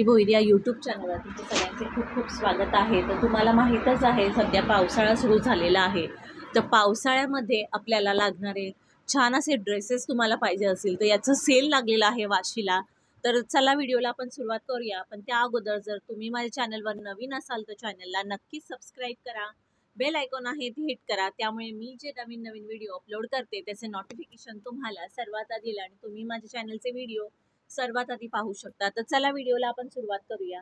भोईर या यूट्यूब चॅनलवर तुमचं सगळ्यांचे खूप खूप स्वागत आहे। तर तुम्हाला माहीतच आहे सध्या पावसाळा सुरू झालेला आहे। तर पावसाळ्यामध्ये आपल्याला लागणारे छान असे ड्रेसेस तुम्हाला पाहिजे असतील तर याचं सेल लागलेलं आहे वाशीला। तर चला व्हिडिओला आपण सुरुवात करूया। पण त्या अगोदर जर तुम्ही माझ्या चॅनलवर नवीन असाल तर चॅनलला नक्कीच सबस्क्राईब करा, बेल आयकॉन आहे ती हिट करा, त्यामुळे मी जे नवीन नवीन व्हिडिओ अपलोड करते त्याचे नोटिफिकेशन तुम्हाला सर्वात आधी येईल आणि तुम्ही माझ्या चॅनलचे व्हिडिओ सर्वात आधी पाहू शकता। तर चला व्हिडिओला आपण सुरुवात करूया।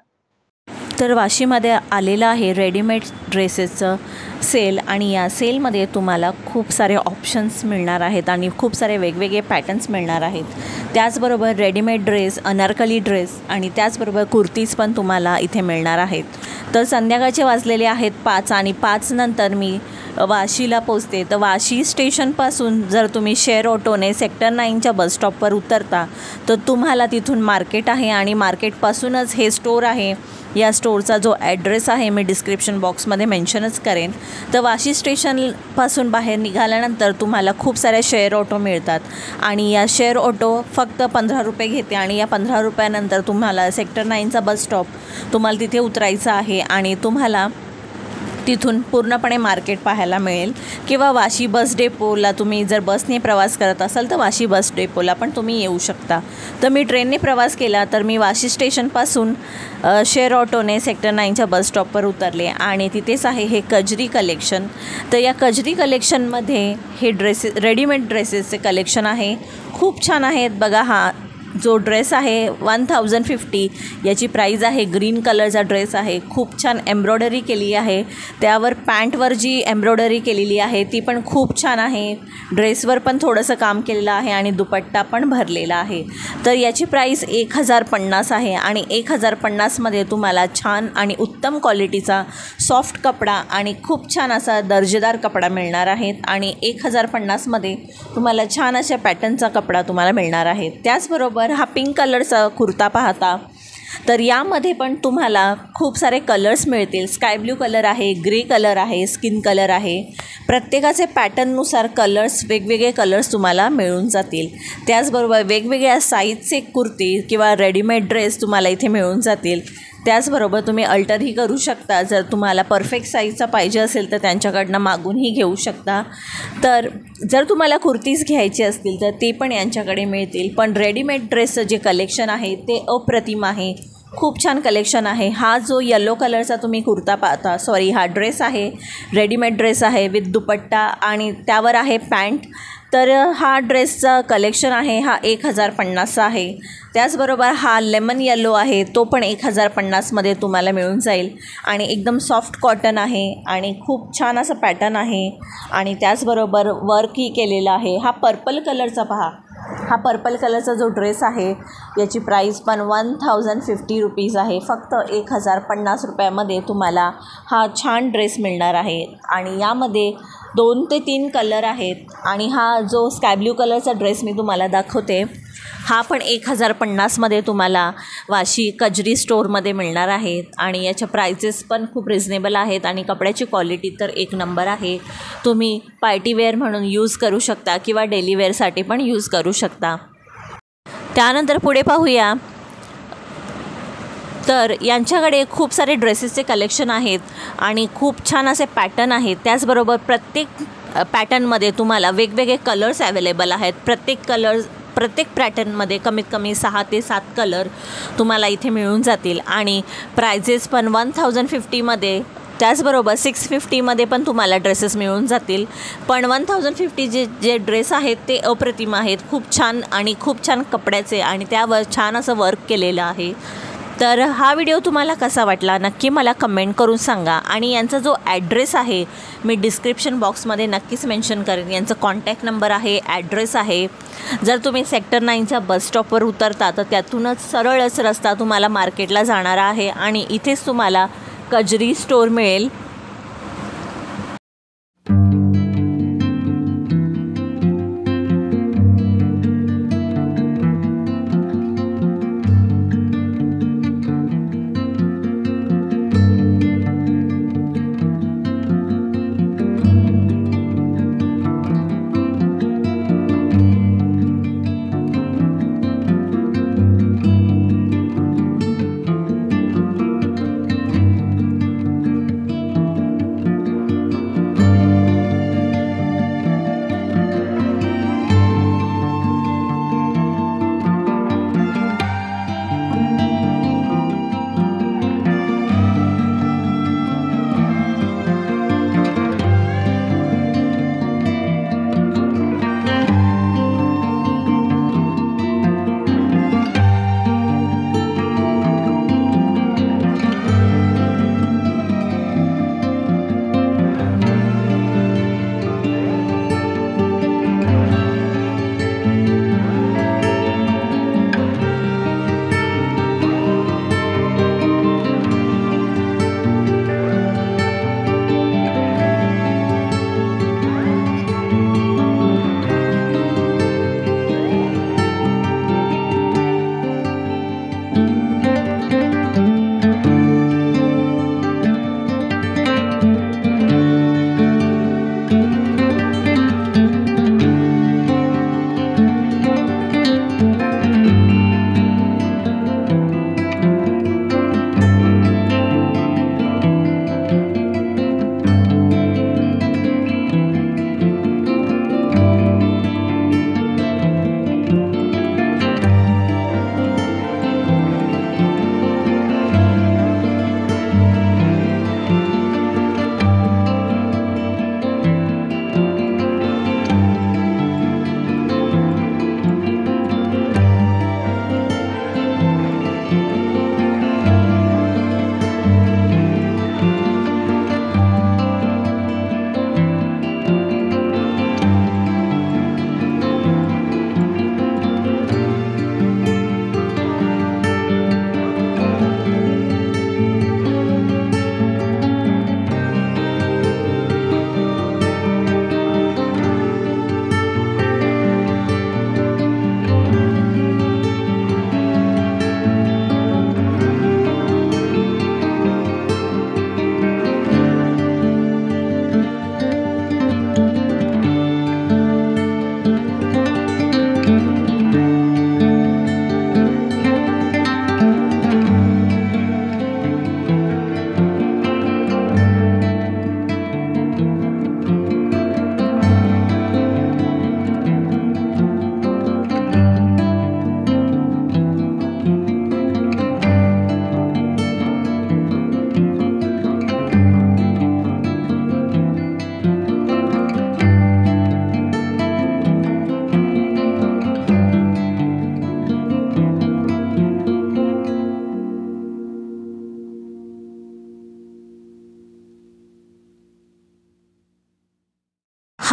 तर वाशीमध्ये आलेलं आहे रेडीमेड ड्रेसेसचं सेल आणि या सेलमध्ये तुम्हाला खूप सारे ऑप्शन्स मिळणार आहेत आणि खूप सारे वेगवेगळे पॅटर्न्स मिळणार आहेत। त्याचबरोबर रेडीमेड ड्रेस, अनारकली ड्रेस आणि त्याचबरोबर कुर्तीज पण तुम्हाला इथे मिळणार आहेत। तर संध्याकाळचे वाजलेले आहेत 5 आणि 5 नंतर मी वाशीला पोचते। तर वाशी स्टेशनपासून जर तुम्ही शेअर ऑटोने सेक्टर 9च्या बसस्टॉपवर उतरता तर तुम्हाला तिथून मार्केट आहे आणि मार्केटपासूनच हे स्टोर आहे। या स्टोरचा जो ॲड्रेस आहे मी डिस्क्रिप्शन बॉक्समध्ये मेन्शनच करेन। तर वाशी स्टेशनपासून बाहेर निघाल्यानंतर तुम्हाला खूप साऱ्या शेअर ऑटो मिळतात आणि या शेअर ऑटो फक्त 15 रुपये घेते आणि या 15 रुपयानंतर तुम्हाला सेक्टर 9चा बसस्टॉप तुम्हाला तिथे उतरायचं आहे आणि तुम्हाला तिथून पूर्णपणे मार्केट पाहायला मिळेल। किंवा वाशी बस डेपोला तुम्ही जर बसने प्रवास करत असाल तर वाशी बस डेपोला पण तुम्ही येऊ शकता। तर मी ट्रेनने प्रवास केला तर मी वाशी स्टेशनपासून शेअर ऑटोने सेक्टर 9च्या बसस्टॉपवर उतरले आणि तिथेच आहे हे कजरी कलेक्शन। तर या कजरी कलेक्शनमध्ये हे रेडीमेड ड्रेसेसचे कलेक्शन आहे, खूप छान आहेत। बघा, हा जो ड्रेस आहे 1050 याची प्राईज आहे। ग्रीन कलरचा ड्रेस आहे, खूप छान एम्ब्रॉयडरी केली आहे, त्यावर पॅन्टवर जी एम्ब्रॉयडरी केलेली आहे ती पण खूप छान आहे। ड्रेसवर पण थोडंसं काम केलेलं आहे आणि दुपट्टा पण भरलेला आहे। तर याची प्राईस 1050 आहे आणि 1050मध्ये तुम्हाला छान आणि उत्तम क्वालिटीचा सॉफ्ट कपडा आणि खूप छान असा दर्जेदार कपडा मिळणार आहे आणि 1050मध्ये तुम्हाला छान अशा पॅटर्नचा कपडा तुम्हाला मिळणार आहे। त्याचबरोबर हा पिंक कलरचा कुर्ता पाहता तर यामध्ये पण तुम्हाला खूप सारे कलर्स मिळतील। स्काय ब्ल्यू कलर आहे, ग्रे कलर आहे, स्किन कलर आहे, प्रत्येकाचे पॅटर्ननुसार कलर्स, वेगवेगळे कलर्स तुम्हाला मिळून जातील। त्याचबरोबर वेगवेगळ्या साईजचे कुर्ती किंवा रेडीमेड ड्रेस तुम्हाला इथे मिळून जातील। त्याचबरोबर तुम्ही अल्टरही करू शकता, जर तुम्हाला परफेक्ट साईजचा पाहिजे असेल तर त्यांच्याकडनं मागूनही घेऊ शकता। तर जर तुम्हाला कुर्तीज घ्यायचे असतील तर ते पण यांच्याकडे मिळतील। पण रेडीमेड ड्रेसचं जे कलेक्शन आहे ते अप्रतिम आहे, खूप छान कलेक्शन आहे। हा जो येलो कलरचा तुम्ही कुर्ता पाहता, हा ड्रेस आहे, रेडीमेड ड्रेस आहे विथ दुपट्टा आणि त्यावर आहे पॅन्ट। तर हा ड्रेसचा कलेक्शन आहे हा 1050चा आहे। त्याचबरोबर हा लेमन येलो आहे, तो पण 1050मध्ये तुम्हाला मिळून जाईल आणि एकदम सॉफ्ट कॉटन आहे आणि खूप छान असं पॅटर्न आहे आणि त्याचबरोबर वर्कही केलेलं आहे। हा पर्पल कलरचा पहा, हा पर्पल कलरचा जो ड्रेस आहे याची प्राईस पण 1050 रुपीज आहे। फक्त 1050 रुपयामध्ये तुम्हाला हा छान ड्रेस मिळणार आहे आणि यामध्ये 2 ते 3 कलर आहेत आणि हा जो स्काय ब्ल्यू कलरचा ड्रेस मी तुम्हाला दाखवते हा पण 1050मध्ये तुम्हाला वाशी कजरी स्टोअरमध्ये मिळणार आहेत आणि याच्या प्राइसेस पण खूप रिजनेबल आहेत आणि कपड्याची क्वालिटी तर एक नंबर आहे। तुम्ही पार्टीवेअर म्हणून यूज करू शकता किंवा डेली वेअरसाठी पण यूज करू शकता। त्यानंतर पुढे पाहूया, तर यांच्याकडे खूप सारे ड्रेसेसचे कलेक्शन आहेत आणि खूप छान असे पॅटर्न आहेत। त्याचबरोबर प्रत्येक पॅटर्नमध्ये तुम्हाला वेगवेगळे कलर्स अवेलेबल आहेत। प्रत्येक पॅटर्नमध्ये कमीत कमी 6 ते 7 कलर तुम्हाला इथे मिळून जातील आणि प्राइजेस पण 1050मध्ये, त्याचबरोबर 650मध्ये पण तुम्हाला ड्रेसेस मिळून जातील। पण 1050 जे ड्रेस आहेत ते अप्रतिम आहेत, खूप छान आणि खूप छान कपड्याचे आणि त्यावर छान असं वर्क केलेलं आहे। तर हा व्हिडिओ तुम्हाला कसा वाटला नक्की मला कमेंट करून सांगा आणि यांचा जो ॲड्रेस आहे मी डिस्क्रिप्शन बॉक्समध्ये नक्कीच मेन्शन करेन। यांचा कॉन्टॅक्ट नंबर आहे, ॲड्रेस आहे। जर तुम्ही सेक्टर 9च्या बसस्टॉपवर उतरता तर त्यातूनच सरळच रस्ता तुम्हाला मार्केटला जाणारा आहे आणि इथेच तुम्हाला कजरी स्टोअर मिळेल।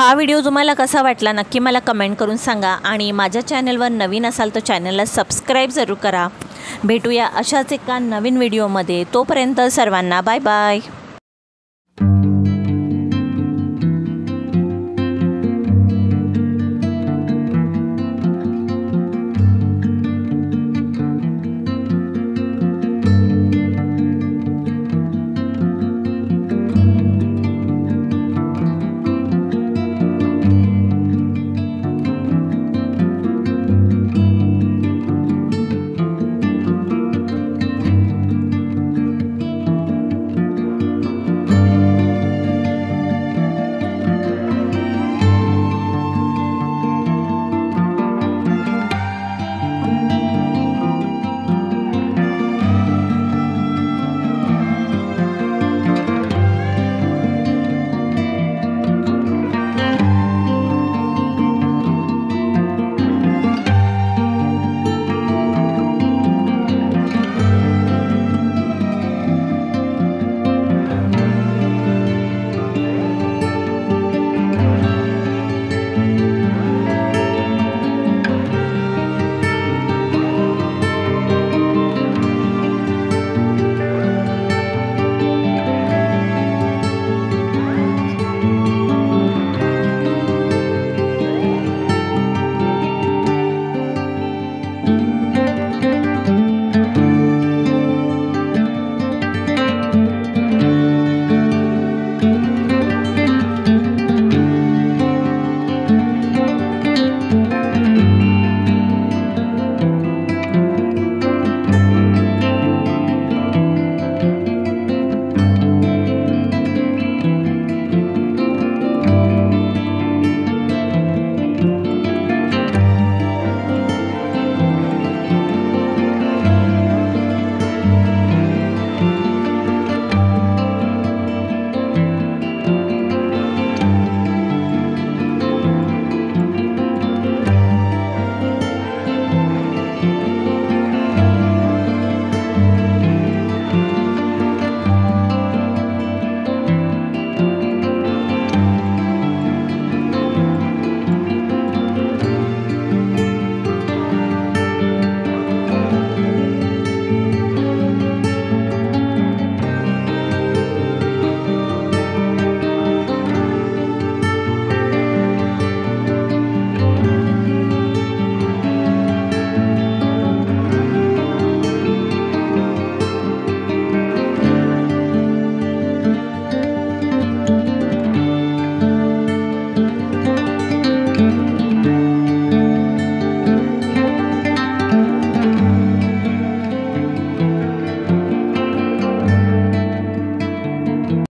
हा व्हिडिओ तुम्हाला कसा वाटला नक्की मला कमेंट करून सांगा आणि माझ्या चॅनलवर नवीन असाल तर चॅनलला सबस्क्राईब जरूर करा. भेटूया अशाच एका नवीन व्हिडिओमध्ये. तोपर्यंत सर्वांना बाय बाय.